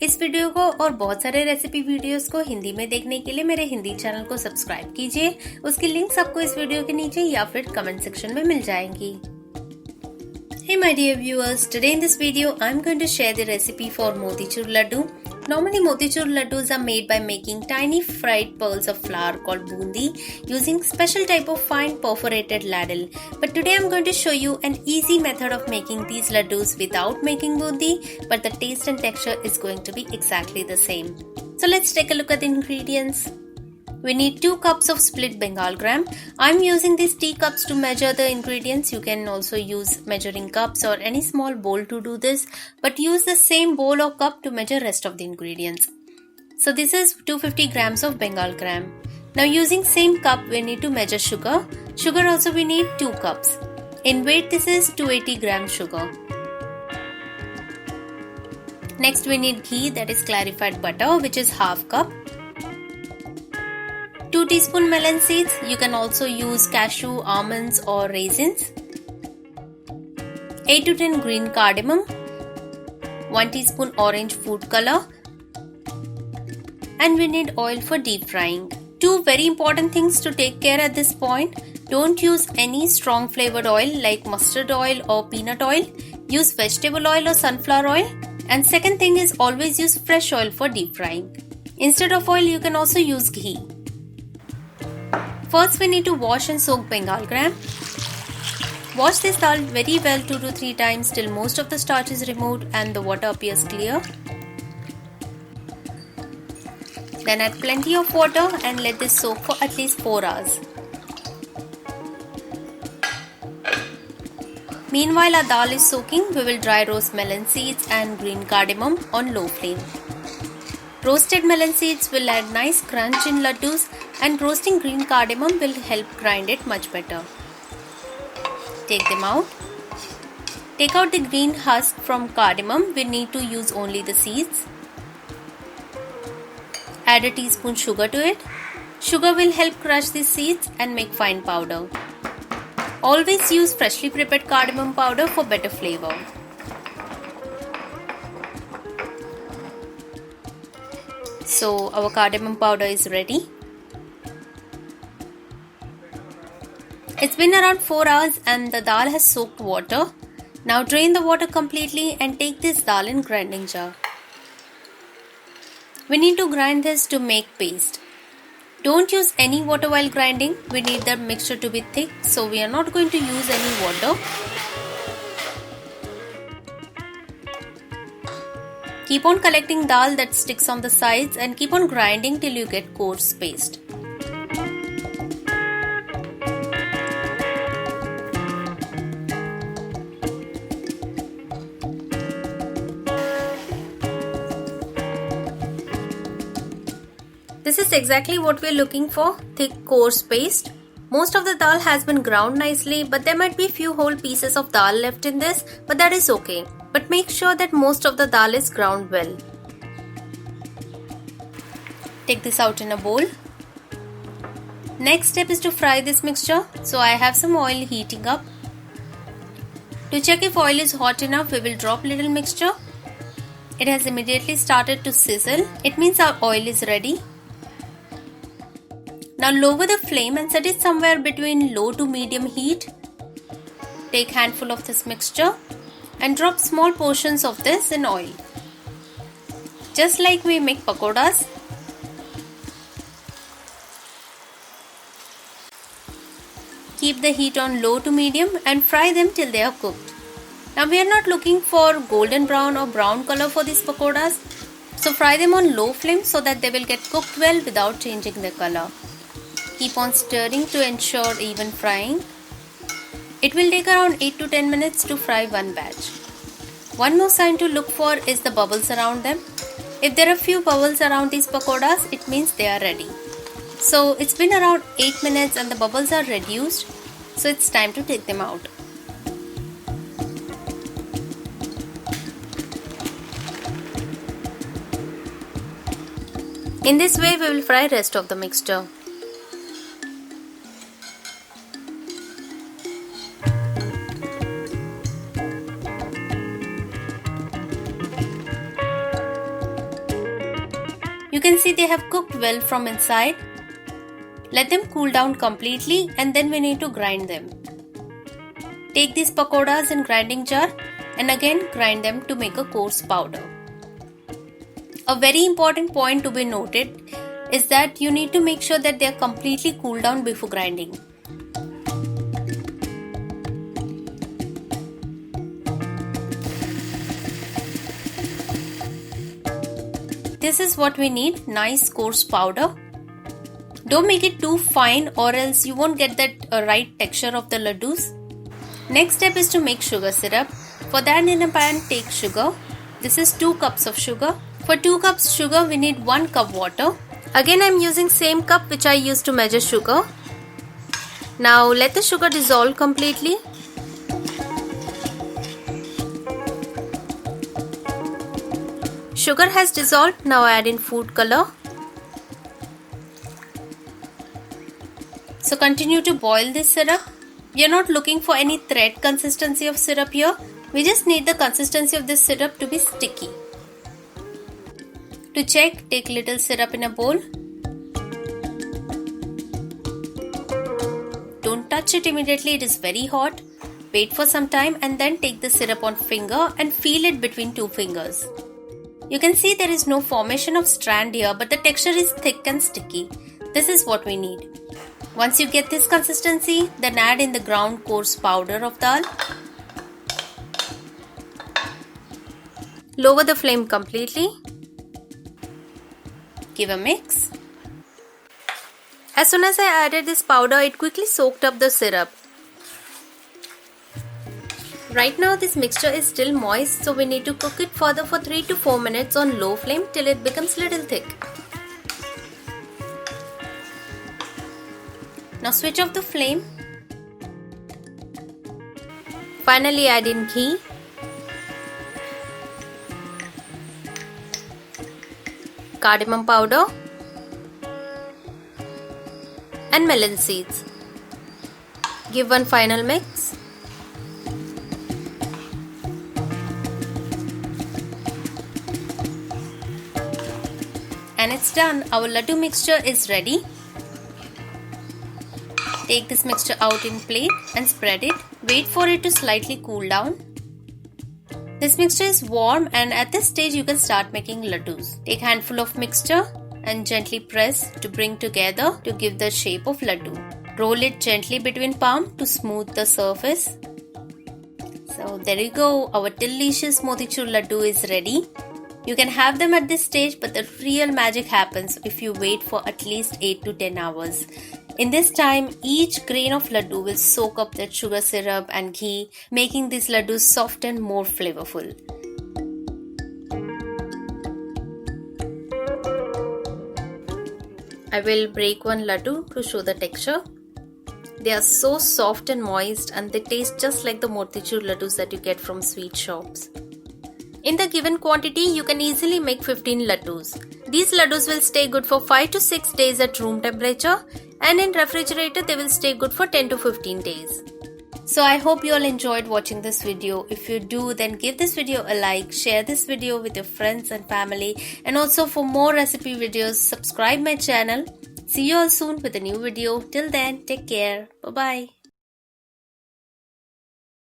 इस वीडियो को और बहुत सारे रेसिपी वीडियोस को हिंदी में देखने के लिए मेरे हिंदी चैनल को सब्सक्राइब कीजिए। उसकी लिंक्स आपको इस वीडियो के नीचे या फिर कमेंट सेक्शन में मिल जाएंगी। Hey my dear viewers, today in this video I am going to share the recipe for motichur laddu. Normally motichur laddus are made by making tiny fried pearls of flour called bundi using special type of fine perforated ladle. But today I am going to show you an easy method of making these laddus without making bundi, but the taste and texture is going to be exactly the same. So let's take a look at the ingredients. We need 2 cups of split Bengal gram. I'm using these teacups to measure the ingredients. You can also use measuring cups or any small bowl to do this, but use the same bowl or cup to measure rest of the ingredients. So this is 250 grams of Bengal gram. Now using same cup we need to measure sugar. Sugar also we need 2 cups. In weight this is 280 grams sugar. Next we need ghee, that is clarified butter, which is half cup. 2 teaspoon melon seeds. You can also use cashew, almonds or raisins. 8 to 10 green cardamom. 1 teaspoon orange food color. And we need oil for deep frying. 2 very important things to take care at this point. Don't use any strong flavored oil like mustard oil or peanut oil. Use vegetable oil or sunflower oil. And second thing is always use fresh oil for deep frying. Instead of oil you can also use ghee. First we need to wash and soak Bengal gram. Wash this dal very well 2 to 3 times till most of the starch is removed and the water appears clear. Then add plenty of water and let this soak for at least 4 hours. Meanwhile our dal is soaking, we will dry roast melon seeds and green cardamom on low flame. Roasted melon seeds will add nice crunch in laddus and roasting green cardamom will help grind it much better. Take them out. Take out the green husk from cardamom, we need to use only the seeds. Add a teaspoon sugar to it. Sugar will help crush the seeds and make fine powder. Always use freshly prepared cardamom powder for better flavor. So our cardamom powder is ready. It's been around 4 hours and the dal has soaked water. Now drain the water completely and take this dal in grinding jar. We need to grind this to make paste. Don't use any water while grinding. We need the mixture to be thick, so we are not going to use any water. Keep on collecting dal that sticks on the sides and keep on grinding till you get coarse paste. This is exactly what we are looking for, thick coarse paste. Most of the dal has been ground nicely, but there might be few whole pieces of dal left in this, but that is okay. But make sure that most of the dal is ground well. Take this out in a bowl. Next step is to fry this mixture. So I have some oil heating up. To check if oil is hot enough, we will drop little mixture. It has immediately started to sizzle. It means our oil is ready. Now lower the flame and set it somewhere between low to medium heat. Take handful of this mixture and drop small portions of this in oil. Just like we make pakoras. Keep the heat on low to medium and fry them till they are cooked. Now we are not looking for golden brown or brown color for these pakoras. So fry them on low flame so that they will get cooked well without changing their color. Keep on stirring to ensure even frying. It will take around 8 to 10 minutes to fry one batch. One more sign to look for is the bubbles around them. If there are few bubbles around these pakoras, it means they are ready. So it's been around 8 minutes and the bubbles are reduced. So it's time to take them out. In this way we will fry rest of the mixture. You can see they have cooked well from inside. Let them cool down completely and then we need to grind them. Take these pakoras in grinding jar and again grind them to make a coarse powder. A very important point to be noted is that you need to make sure that they are completely cooled down before grinding. This is what we need, nice coarse powder. Don't make it too fine or else you won't get that right texture of the laddus. Next step is to make sugar syrup. For that, in a pan take sugar. This is 2 cups of sugar. For 2 cups sugar we need 1 cup water. Again I am using same cup which I used to measure sugar. Now let the sugar dissolve completely. Sugar has dissolved, now add in food color. So continue to boil this syrup. We are not looking for any thread consistency of syrup here. We just need the consistency of this syrup to be sticky. To check, take little syrup in a bowl. Don't touch it immediately, it is very hot. Wait for some time and then take the syrup on finger and feel it between 2 fingers. You can see there is no formation of strand here, but the texture is thick and sticky. This is what we need. Once you get this consistency, then add in the ground coarse powder of dal. Lower the flame completely. Give a mix. As soon as I added this powder, it quickly soaked up the syrup. Right now this mixture is still moist, so we need to cook it further for 3 to 4 minutes on low flame till it becomes little thick. Now switch off the flame. Finally add in ghee. Cardamom powder and melon seeds. Give one final mix. And it's done. Our laddu mixture is ready. Take this mixture out in plate and spread it. Wait for it to slightly cool down. This mixture is warm and at this stage you can start making laddus. Take handful of mixture and gently press to bring together to give the shape of laddu. Roll it gently between palm to smooth the surface. So there you go, our delicious motichur laddu is ready. You can have them at this stage, but the real magic happens if you wait for at least 8 to 10 hours. In this time, each grain of laddu will soak up that sugar syrup and ghee, making these laddus soft and more flavorful. I will break one laddu to show the texture. They are so soft and moist and they taste just like the motichur laddus that you get from sweet shops. In the given quantity, you can easily make 15 laddus. These laddus will stay good for 5 to 6 days at room temperature, and in refrigerator they will stay good for 10 to 15 days. So I hope you all enjoyed watching this video. If you do, then give this video a like, share this video with your friends and family, and also for more recipe videos, subscribe my channel. See you all soon with a new video. Till then, take care. Bye bye.